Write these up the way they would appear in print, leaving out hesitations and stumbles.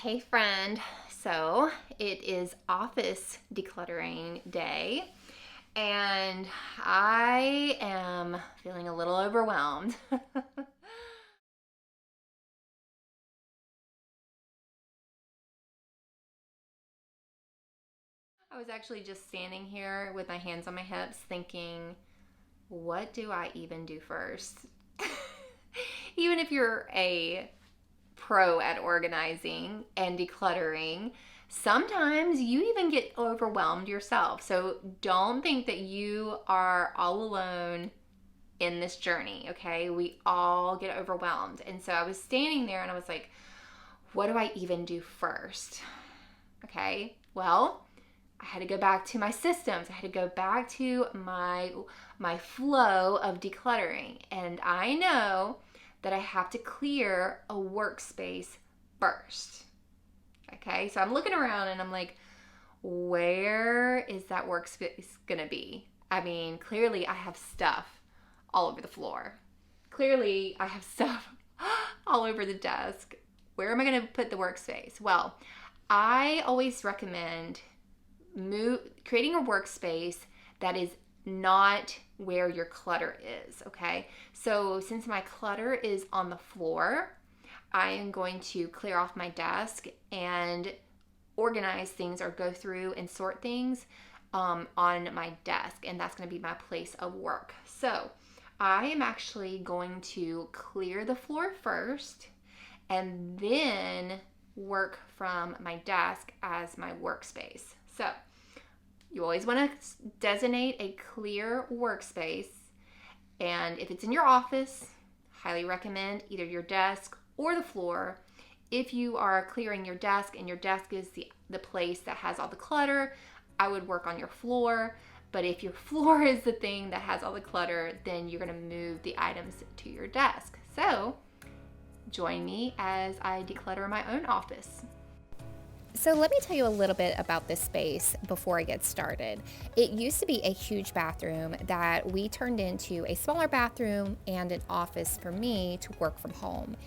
Hey friend, so it is office decluttering day and I am feeling a little overwhelmed. I was actually just standing here with my hands on my hips thinking, what do I even do first? Even if you're a pro at organizing and decluttering, sometimes you even get overwhelmed yourself. So don't think that you are all alone in this journey, okay? We all get overwhelmed. And so I was standing there and I was like, what do I even do first? Okay, well, I had to go back to my systems. I had to go back to my flow of decluttering. And I know that I have to clear a workspace first. Okay, so I'm looking around and I'm like, where is that workspace gonna be? I mean, clearly I have stuff all over the floor. Clearly I have stuff all over the desk. Where am I gonna put the workspace? Well, I always recommend creating a workspace that is not where your clutter is, okay? So since my clutter is on the floor, I am going to clear off my desk and organize things or go through and sort things on my desk, and that's going to be my place of work. So I am actually going to clear the floor first and then work from my desk as my workspace. So you always want to designate a clear workspace, and if it's in your office, highly recommend either your desk or the floor. If you are clearing your desk and your desk is the place that has all the clutter, I would work on your floor. But if your floor is the thing that has all the clutter, then you're going to move the items to your desk. So join me as I declutter my own office. So let me tell you a little bit about this space before I get started. It used to be a huge bathroom that we turned into a smaller bathroom and an office for me to work from home.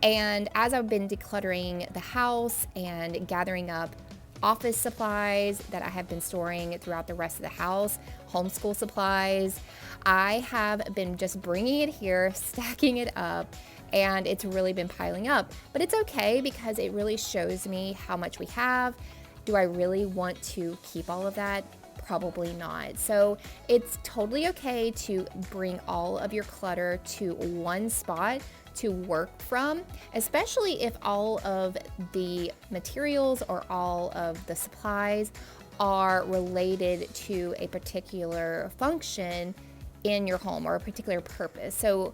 And as I've been decluttering the house and gathering up office supplies that I have been storing throughout the rest of the house, homeschool supplies, I have been just bringing it here, stacking it up, and it's really been piling up. But it's okay because it really shows me how much we have. Do I really want to keep all of that? Probably not. So it's totally okay to bring all of your clutter to one spot to work from, especially if all of the materials or all of the supplies are related to a particular function in your home or a particular purpose. So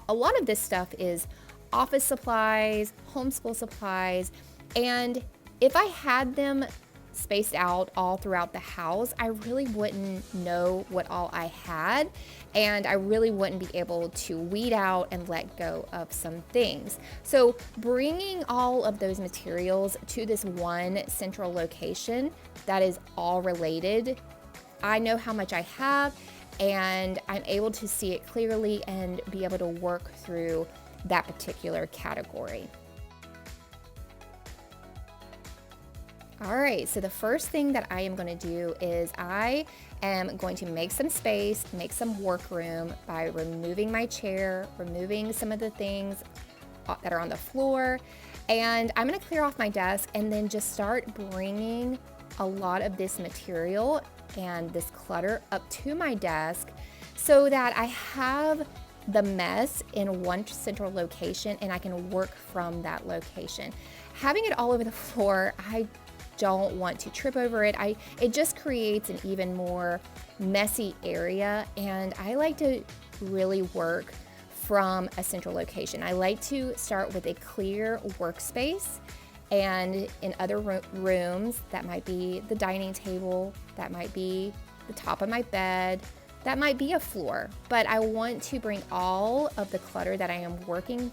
a lot of this stuff is office supplies, homeschool supplies, and if I had them spaced out all throughout the house, I really wouldn't know what all I had, and I really wouldn't be able to weed out and let go of some things. So bringing all of those materials to this one central location that is all related, I know how much I have, and I'm able to see it clearly and be able to work through that particular category. All right, so the first thing that I am going to do is I am going to make some space, make some work room by removing my chair, removing some of the things that are on the floor, and I'm going to clear off my desk and then just start bringing a lot of this material and this clutter up to my desk so that I have the mess in one central location and I can work from that location. Having it all over the floor, I don't want to trip over it. It just creates an even more messy area, and I like to really work from a central location. I like to start with a clear workspace, and in other rooms, that might be the dining table, that might be the top of my bed, that might be a floor, but I want to bring all of the clutter that I am working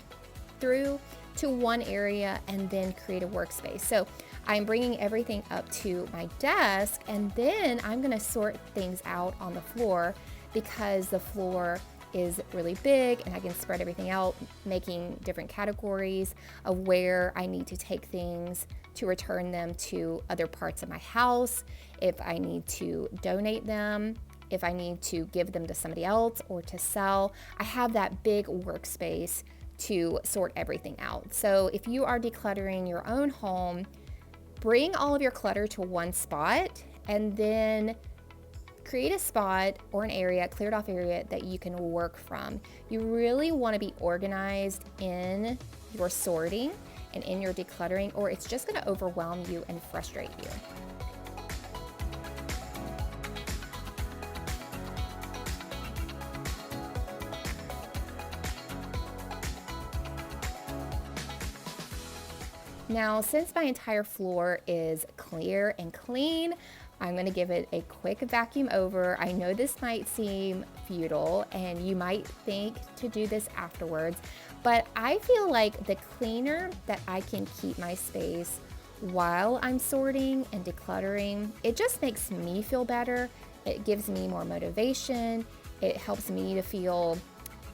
through to one area and then create a workspace. So I'm bringing everything up to my desk, and then I'm going to sort things out on the floor because the floor is really big and I can spread everything out, making different categories of where I need to take things to return them to other parts of my house, if I need to donate them, if I need to give them to somebody else or to sell. I have that big workspace to sort everything out. So if you are decluttering your own home, bring all of your clutter to one spot and then create a spot or an area, cleared off area that you can work from. You really want to be organized in your sorting and in your decluttering, or it's just going to overwhelm you and frustrate you. Now, since my entire floor is clear and clean, I'm going to give it a quick vacuum over. I know this might seem futile and you might think to do this afterwards, but I feel like the cleaner that I can keep my space while I'm sorting and decluttering, it just makes me feel better. It gives me more motivation. It helps me to feel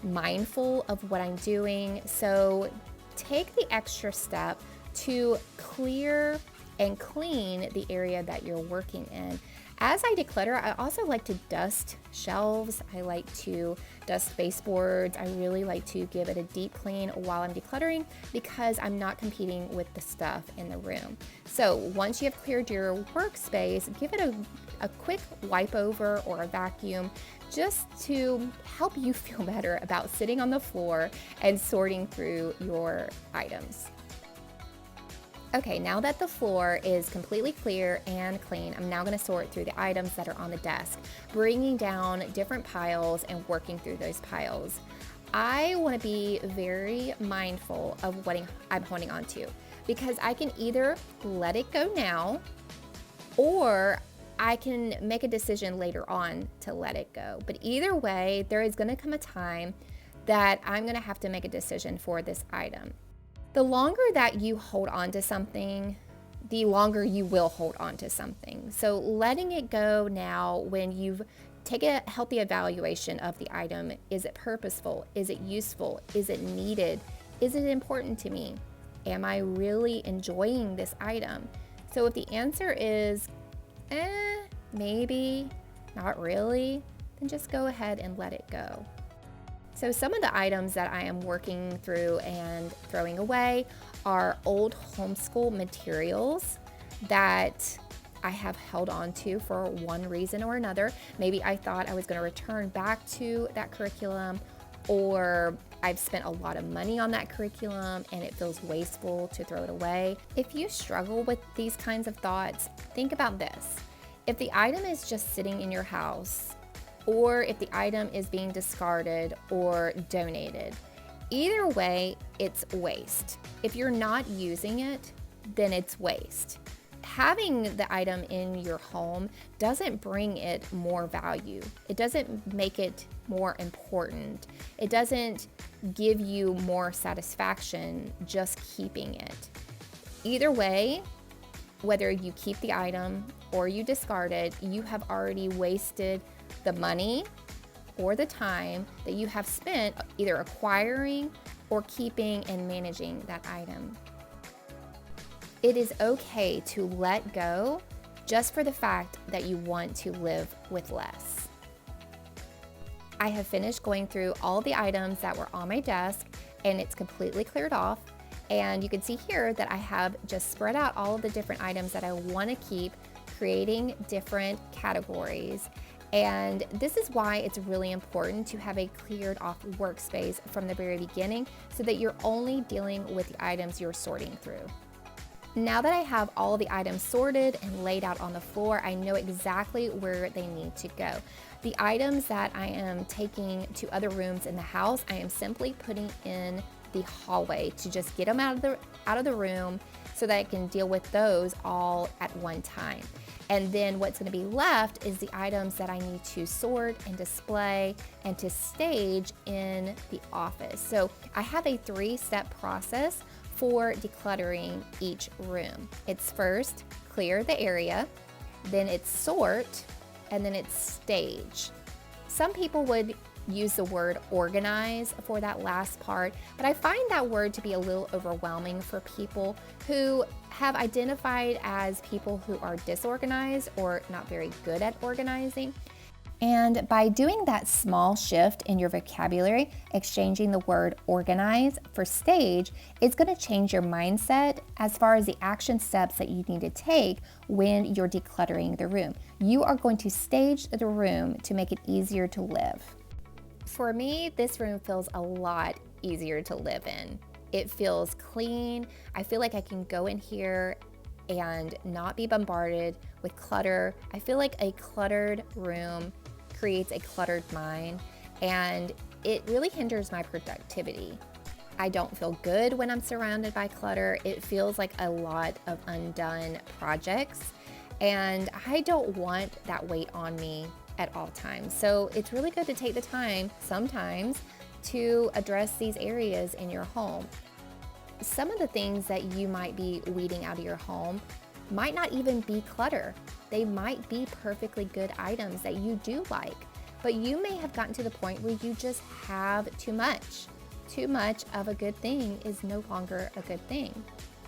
mindful of what I'm doing. So take the extra step to clear and clean the area that you're working in. As I declutter, I also like to dust shelves. I like to dust baseboards. I really like to give it a deep clean while I'm decluttering because I'm not competing with the stuff in the room. So once you have cleared your workspace, give it a quick wipe over or a vacuum just to help you feel better about sitting on the floor and sorting through your items. Okay, now that the floor is completely clear and clean, I'm now going to sort through the items that are on the desk, bringing down different piles and working through those piles. I want to be very mindful of what I'm holding on to because I can either let it go now or I can make a decision later on to let it go. But either way, there is going to come a time that I'm going to have to make a decision for this item. The longer that you hold on to something, the longer you will hold on to something. So letting it go now when you've taken a healthy evaluation of the item, is it purposeful? Is it useful? Is it needed? Is it important to me? Am I really enjoying this item? So if the answer is, maybe, not really, then just go ahead and let it go. So some of the items that I am working through and throwing away are old homeschool materials that I have held on to for one reason or another. Maybe I thought I was going to return back to that curriculum, or I've spent a lot of money on that curriculum and it feels wasteful to throw it away. If you struggle with these kinds of thoughts, think about this. If the item is just sitting in your house, or if the item is being discarded or donated, either way, it's waste. If you're not using it, then it's waste. Having the item in your home doesn't bring it more value. It doesn't make it more important. It doesn't give you more satisfaction just keeping it. Either way, whether you keep the item or you discard it, you have already wasted the money or the time that you have spent either acquiring or keeping and managing that item. It is okay to let go just for the fact that you want to live with less. I have finished going through all the items that were on my desk and it's completely cleared off. And you can see here that I have just spread out all of the different items that I want to keep, creating different categories. And this is why it's really important to have a cleared off workspace from the very beginning so that you're only dealing with the items you're sorting through. Now that I have all the items sorted and laid out on the floor, I know exactly where they need to go. The items that I am taking to other rooms in the house, I am simply putting in the hallway to just get them out of the room so that I can deal with those all at one time. And then what's going to be left is the items that I need to sort and display and to stage in the office. So I have a 3-step process for decluttering each room. It's first clear the area, then it's sort, and then it's stage. Some people would use the word organize for that last part, but I find that word to be a little overwhelming for people who have identified as people who are disorganized or not very good at organizing. And by doing that small shift in your vocabulary, exchanging the word organize for stage, it's going to change your mindset as far as the action steps that you need to take when you're decluttering the room. You are going to stage the room to make it easier to live. For me, this room feels a lot easier to live in. It feels clean. I feel like I can go in here and not be bombarded with clutter. I feel like a cluttered room creates a cluttered mind, and it really hinders my productivity. I don't feel good when I'm surrounded by clutter. It feels like a lot of undone projects, and I don't want that weight on me at all times. So it's really good to take the time sometimes to address these areas in your home. Some of the things that you might be weeding out of your home might not even be clutter. They might be perfectly good items that you do like, but you may have gotten to the point where you just have too much. Too much of a good thing is no longer a good thing.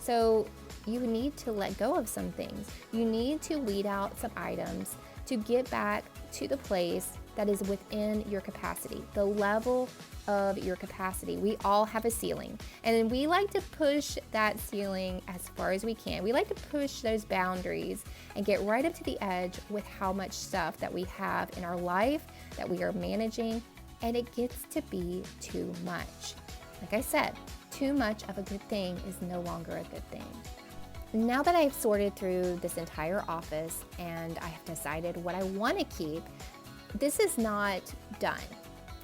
So you need to let go of some things. You need to weed out some items to get back to the place that is within your capacity, the level of your capacity. We all have a ceiling, and we like to push that ceiling as far as we can. We like to push those boundaries and get right up to the edge with how much stuff that we have in our life that we are managing, and it gets to be too much. Like I said, too much of a good thing is no longer a good thing. Now that I've sorted through this entire office and I have decided what I want to keep, this is not done.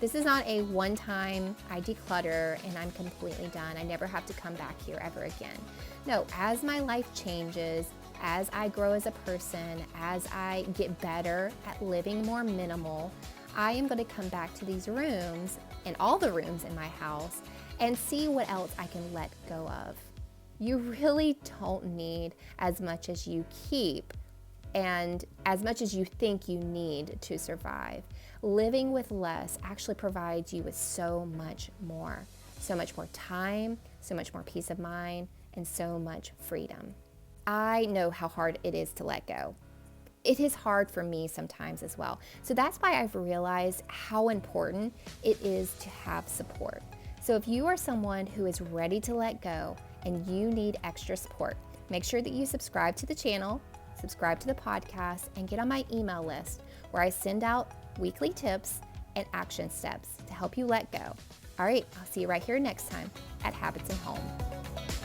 This is not a one-time I declutter and I'm completely done. I never have to come back here ever again. No, as my life changes, as I grow as a person, as I get better at living more minimal, I am going to come back to these rooms and all the rooms in my house and see what else I can let go of. You really don't need as much as you keep and as much as you think you need to survive. Living with less actually provides you with so much more time, so much more peace of mind, and so much freedom. I know how hard it is to let go. It is hard for me sometimes as well. So that's why I've realized how important it is to have support. So if you are someone who is ready to let go and you need extra support, make sure that you subscribe to the channel, subscribe to the podcast, and get on my email list where I send out weekly tips and action steps to help you let go. All right, I'll see you right here next time at Habits and Home.